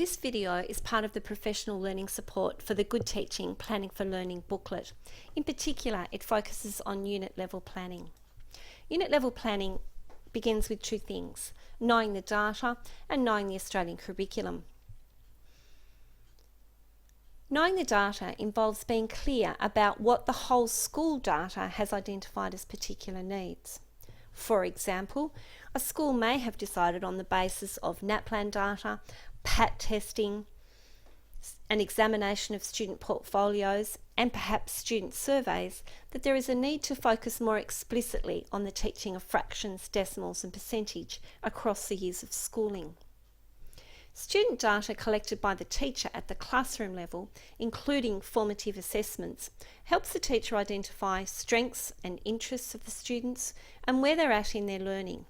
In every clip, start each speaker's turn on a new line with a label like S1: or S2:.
S1: This video is part of the professional learning support for the Good Teaching Planning for Learning booklet. In particular, it focuses on unit level planning. Unit level planning begins with two things: knowing the data and knowing the Australian curriculum. Knowing the data involves being clear about what the whole school data has identified as particular needs. For example, a school may have decided on the basis of NAPLAN data, PAT testing, an examination of student portfolios, and perhaps student surveys, that there is a need to focus more explicitly on the teaching of fractions, decimals, and percentage across the years of schooling. Student data collected by the teacher at the classroom level, including formative assessments, helps the teacher identify strengths and interests of the students and where they're at in their learning.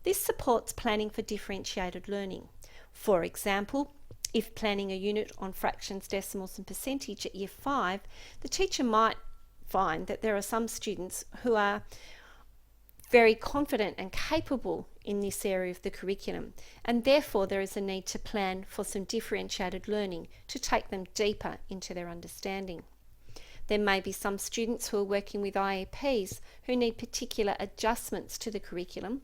S1: This supports planning for differentiated learning. For example, if planning a unit on fractions, decimals, and percentage at Year 5, the teacher might find that there are some students who are very confident and capable in this area of the curriculum, and therefore there is a need to plan for some differentiated learning to take them deeper into their understanding. There may be some students who are working with IEPs who need particular adjustments to the curriculum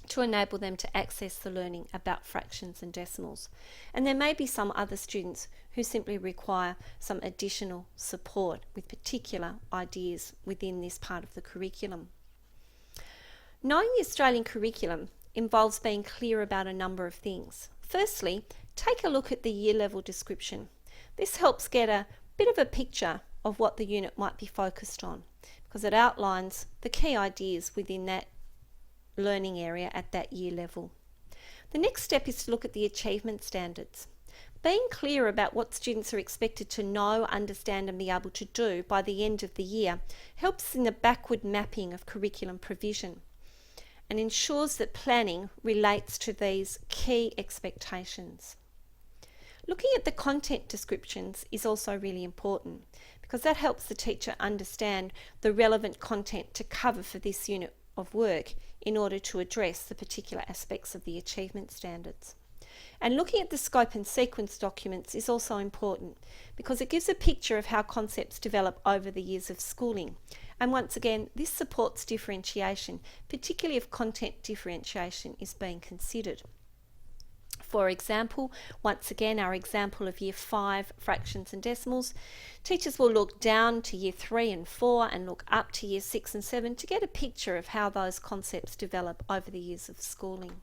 S1: to enable them to access the learning about fractions and decimals. And there may be some other students who simply require some additional support with particular ideas within this part of the curriculum. Knowing the Australian curriculum involves being clear about a number of things. Firstly, take a look at the year level description. This helps get a bit of a picture of what the unit might be focused on, because it outlines the key ideas within that learning area at that year level. The next step is to look at the achievement standards. Being clear about what students are expected to know, understand, and be able to do by the end of the year helps in the backward mapping of curriculum provision and ensures that planning relates to these key expectations. Looking at the content descriptions is also really important, because that helps the teacher understand the relevant content to cover for this unit of work in order to address the particular aspects of the achievement standards. And looking at the scope and sequence documents is also important, because it gives a picture of how concepts develop over the years of schooling. And once again, this supports differentiation, particularly if content differentiation is being considered. For example, once again, our example of Year 5 fractions and decimals, teachers will look down to Year 3 and 4 and look up to Year 6 and 7 to get a picture of how those concepts develop over the years of schooling.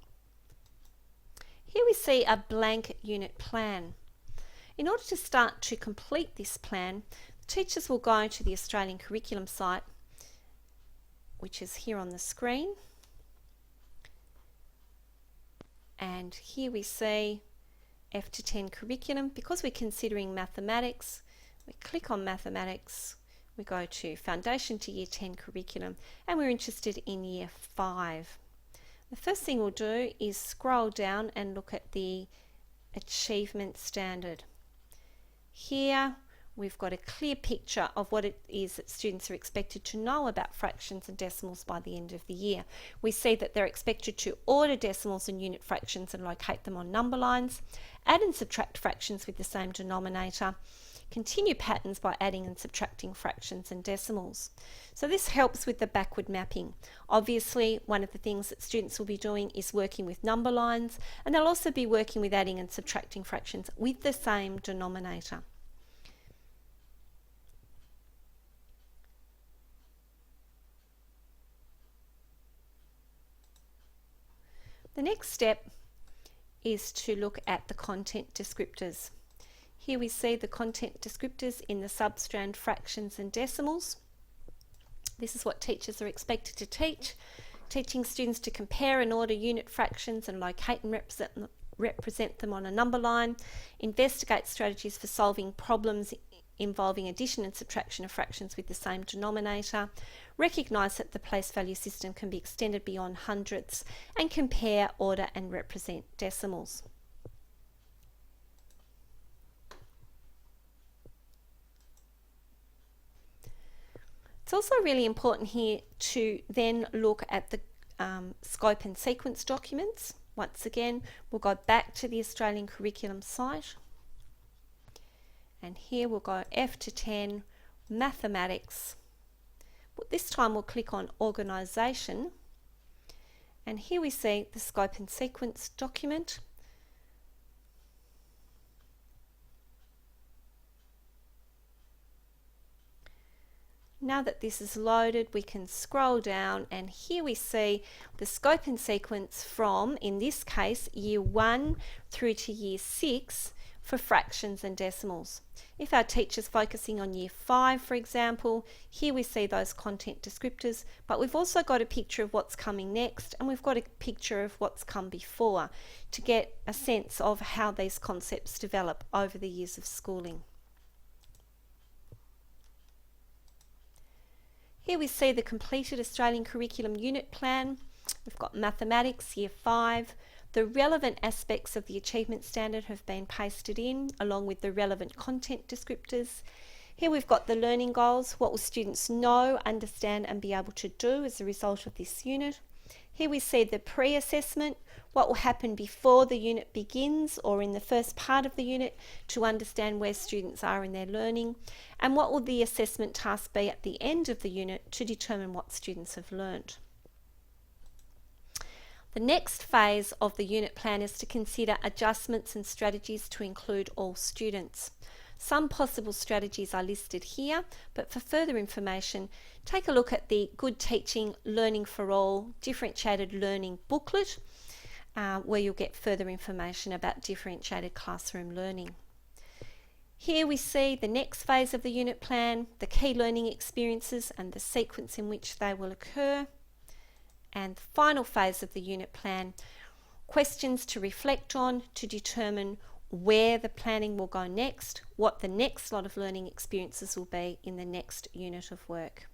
S1: Here we see a blank unit plan. In order to start to complete this plan, teachers will go to the Australian curriculum site, which is here on the screen. And here we see F to 10 curriculum. Because we're considering mathematics, we click on mathematics, we go to Foundation to Year 10 curriculum, and we're interested in Year 5. The first thing we'll do is scroll down and look at the achievement standard. Here we've got a clear picture of what it is that students are expected to know about fractions and decimals by the end of the year. We see that they're expected to order decimals and unit fractions and locate them on number lines, add and subtract fractions with the same denominator, continue patterns by adding and subtracting fractions and decimals. So this helps with the backward mapping. Obviously, one of the things that students will be doing is working with number lines, and they'll also be working with adding and subtracting fractions with the same denominator. The next step is to look at the content descriptors. Here we see the content descriptors in the substrand fractions and decimals. This is what teachers are expected to teach, teaching students to compare and order unit fractions and locate and represent them on a number line, investigate strategies for solving problems involving addition and subtraction of fractions with the same denominator, recognise that the place value system can be extended beyond hundredths, and compare, order and represent decimals. It's also really important here to then look at the scope and sequence documents. Once again, we'll go back to the Australian Curriculum site, and here we'll go F to 10, Mathematics. This time we'll click on Organisation, and here we see the Scope and Sequence document. Now that this is loaded, we can scroll down, and here we see the scope and sequence from, in this case, year 1 through to year 6 for fractions and decimals. If our teacher's focusing on year 5, for example, here we see those content descriptors, but we've also got a picture of what's coming next, and we've got a picture of what's come before to get a sense of how these concepts develop over the years of schooling. Here we see the completed Australian Curriculum Unit Plan. We've got Mathematics, Year 5. The relevant aspects of the achievement standard have been pasted in, along with the relevant content descriptors. Here we've got the learning goals. What will students know, understand and be able to do as a result of this unit? Here we see the pre-assessment, what will happen before the unit begins or in the first part of the unit to understand where students are in their learning, and what will the assessment task be at the end of the unit to determine what students have learnt. The next phase of the unit plan is to consider adjustments and strategies to include all students. Some possible strategies are listed here, but for further information, take a look at the Good Teaching Learning for All Differentiated Learning booklet, where you'll get further information about differentiated classroom learning. Here we see the next phase of the unit plan, the key learning experiences and the sequence in which they will occur. And the final phase of the unit plan, questions to reflect on to determine where the planning will go next, what the next lot of learning experiences will be in the next unit of work.